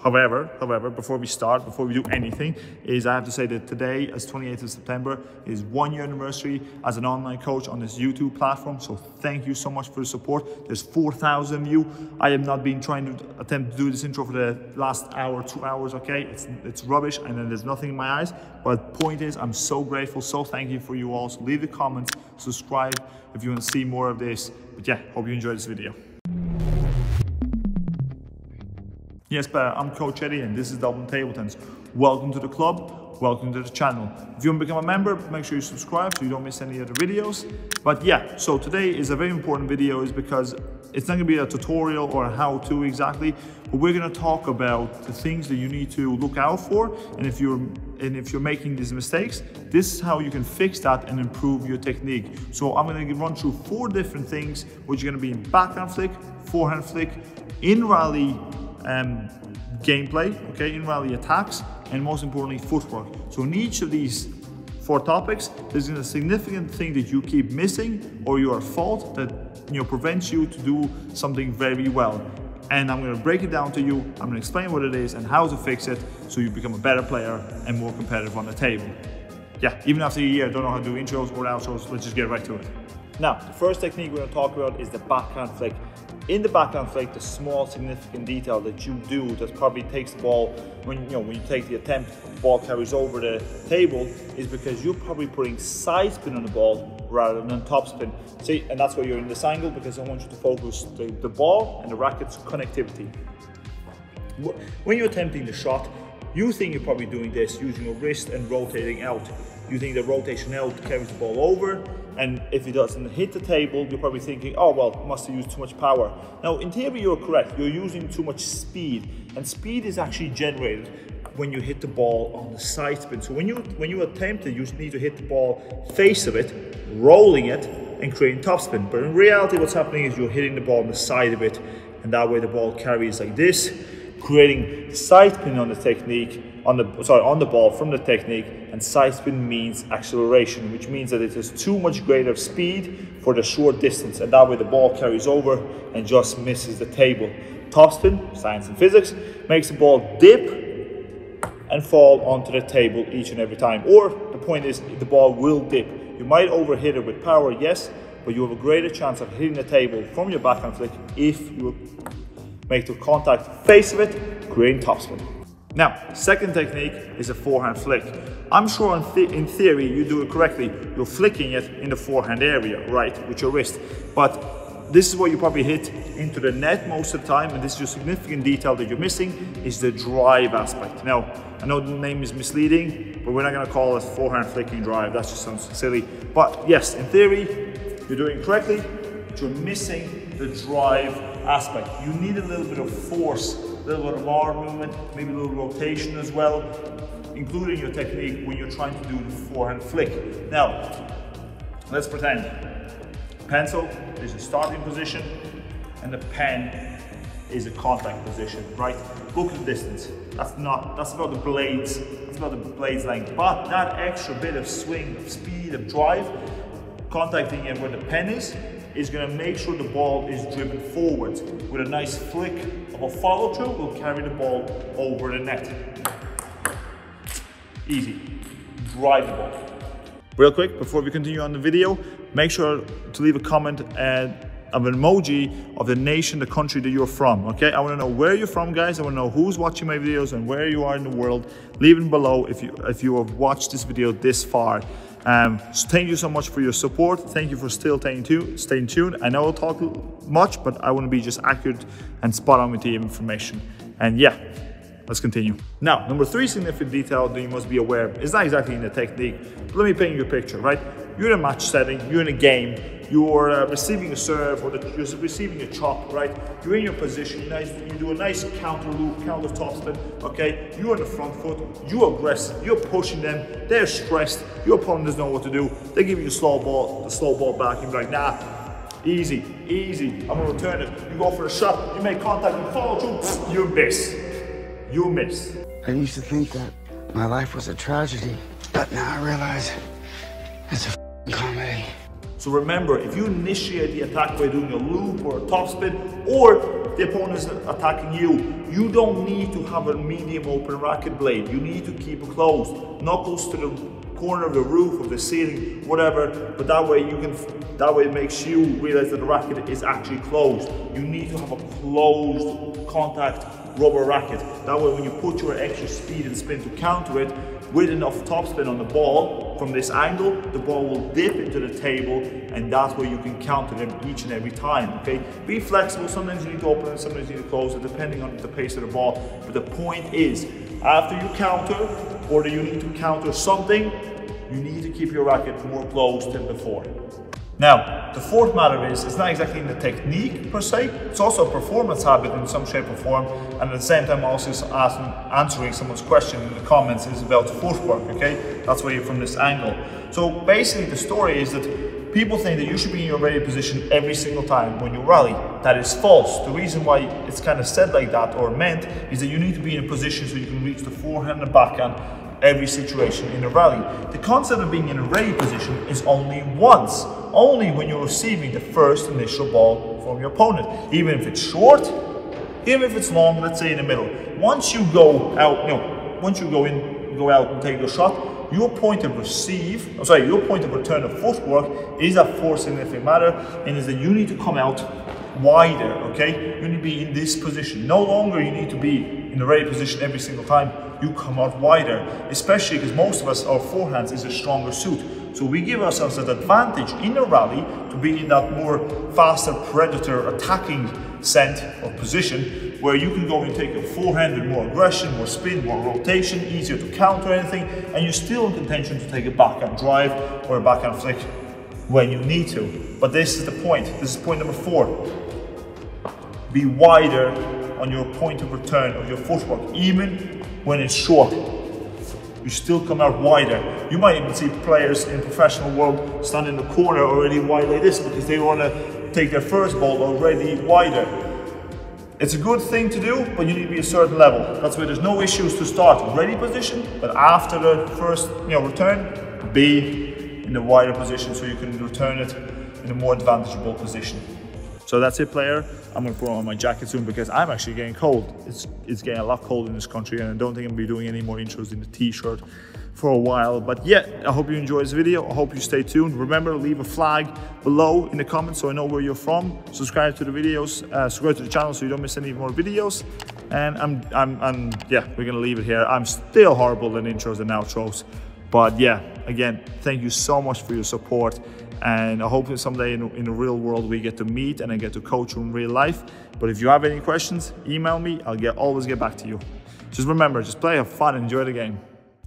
However, before we do anything, I have to say that today, as 28th of September, is 1 year anniversary as an online coach on this YouTube platform. So thank you so much for the support. There's 4,000 of you. I have not been trying to attempt to do this intro for the last hour, 2 hours, okay? It's rubbish, and then there's nothing in my eyes. But point is, I'm so grateful, so thank you for you all. So leave the comments, subscribe if you want to see more of this. But yeah, hope you enjoyed this video. Yes, but I'm Coach Eddie and this is Dublin Table Tennis. Welcome to the club, welcome to the channel. If you want to become a member, make sure you subscribe so you don't miss any other videos. But yeah, so today is a very important video is because it's not going to be a tutorial or a how-to exactly, but we're going to talk about the things that you need to look out for. And if you're making these mistakes, this is how you can fix that and improve your technique. So I'm going to run through 4 different things, which are going to be in backhand flick, forehand flick, in rally gameplay, okay, in rally attacks, and most importantly, footwork. So in each of these 4 topics, there's a significant thing that you keep missing or you are at fault that prevents you to do something very well. And I'm going to break it down to you. I'm going to explain what it is and how to fix it so you become a better player and more competitive on the table. Yeah, even after a year, I don't know how to do intros or outros. Let's just get right to it. Now, the first technique we're going to talk about is the backhand flick. In the backhand flick, the small significant detail that you do that probably takes the ball, when you take the attempt, the ball carries over the table, is because you're probably putting side spin on the ball rather than top spin. See, and that's why you're in this angle, because I want you to focus the ball and the racket's connectivity. When you're attempting the shot, you think you're probably doing this using your wrist and rotating out. You think the rotation out carries the ball over, and if it doesn't hit the table, you're probably thinking, oh well, must have used too much power. Now, in theory, you're correct. You're using too much speed, and speed is actually generated when you hit the ball on the side spin. So when you attempt it, you need to hit the ball face of it, rolling it, and creating topspin. But in reality, what's happening is you're hitting the ball on the side of it, and that way the ball carries like this, creating side spin on the technique, on the ball from the technique, and side spin means acceleration, which means that it is too much greater speed for the short distance, and that way the ball carries over and just misses the table. Topspin, science and physics, makes the ball dip and fall onto the table each and every time. Or the point is, the ball will dip. You might overhit it with power, yes, but you have a greater chance of hitting the table from your backhand flick if you make the contact face of it, creating topspin. Now, second technique is a forehand flick. I'm sure in theory you do it correctly. You're flicking it in the forehand area, right, with your wrist. But this is what you probably hit into the net most of the time, and this is your significant detail that you're missing, is the drive aspect. Now, I know the name is misleading, but we're not going to call it forehand flicking drive. That just sounds silly. But yes, in theory, you're doing it correctly, but you're missing the drive aspect. You need a little bit of force, a little bit of arm movement, maybe a little rotation as well, including your technique when you're trying to do the forehand flick. Now, let's pretend pencil is a starting position and the pen is a contact position, right? Look at the distance. That's about the blades. That's about the blade's length. But that extra bit of swing, of speed, of drive, contacting it where the pen is going to make sure the ball is driven forwards. With a nice flick of a follow through, will carry the ball over the net. Easy. Drive the ball. Real quick, before we continue on the video, make sure to leave a comment of an emoji of the nation, the country that you're from, okay? I want to know where you're from, guys. I want to know who's watching my videos and where you are in the world. Leave it below if you have watched this video this far. So thank you so much for your support. Thank you for still staying tuned. I know I'll talk much, but I want to be just accurate and spot on with the information. And yeah, let's continue. Now, number 3 significant detail that you must be aware of is not exactly in the technique, but let me paint you a picture, right? You're in a match setting, you're in a game, you're receiving a serve or you're receiving a chop, right? You're in your position, you do a nice counter loop, counter topspin, okay? You're on the front foot, you're aggressive, you're pushing them, they're stressed, your opponent doesn't know what to do, they give you the slow ball back, you're like, nah, easy, I'm gonna return it. You go for a shot, you make contact, you follow through, you miss. I used to think that my life was a tragedy, but now I realize it's a comedy. So remember, if you initiate the attack by doing a loop or a topspin, or the opponent is attacking you, you don't need to have a medium open racket blade. You need to keep it closed. Knuckles to the corner of the roof, of the ceiling, whatever, but that way it makes you realize that the racket is actually closed. You need to have a closed contact rubber racket. That way when you put your extra speed and spin to counter it, with enough topspin on the ball, from this angle, the ball will dip into the table, and that's where you can counter them each and every time, okay? Be flexible, sometimes you need to open it, sometimes you need to close it, depending on the pace of the ball. But the point is, after you counter, or you need to counter something, you need to keep your racket more closed than before. Now, the fourth matter is, it's not exactly in the technique per se, it's also a performance habit in some shape or form, and at the same time also answering someone's question in the comments is about footwork, okay? That's why you're from this angle. So basically the story is that people think that you should be in your ready position every single time when you rally. That is false. The reason why it's kind of said like that or meant is that you need to be in a position so you can reach the forehand and backhand every situation in a rally. The concept of being in a ready position is only once, only when you're receiving the first initial ball from your opponent. Even if it's short, even if it's long, let's say in the middle. Once you go out, once you go out and take your shot, your point of your point of return of footwork is a fourth significant matter, and is that you need to come out wider, okay? You need to be in this position. No longer you need to be in the ready position every single time. You come out wider, especially because most of us, our forehands is a stronger suit. So we give ourselves an advantage in a rally to be in that more faster predator attacking scent or position, where you can go and take your forehand with more aggression, more spin, more rotation, easier to counter anything, and you're still in contention to take a backhand drive or a backhand flick when you need to. But this is the point. This is point number 4. Be wider on your point of return of your footwork, even when it's short. You still come out wider. You might even see players in the professional world stand in the corner already wide like this because they want to take their first ball already wider. It's a good thing to do, but you need to be a certain level. That's why there's no issues to start ready position, but after the first return, be in the wider position so you can return it in a more advantageable position. So that's it, player. I'm gonna put on my jacket soon because I'm actually getting cold. It's getting a lot cold in this country, and I don't think I'm gonna be doing any more intros in the t-shirt for a while. But yeah, I hope you enjoy this video. I hope you stay tuned. Remember to leave a flag below in the comments so I know where you're from. Subscribe to the videos, subscribe to the channel so you don't miss any more videos. And yeah, we're gonna leave it here. I'm still horrible at intros and outros. But yeah, again, thank you so much for your support. And I hope that someday in the real world we get to meet and I get to coach you in real life. But if you have any questions, email me. I'll always get back to you. Just remember, just play, have fun, enjoy the game.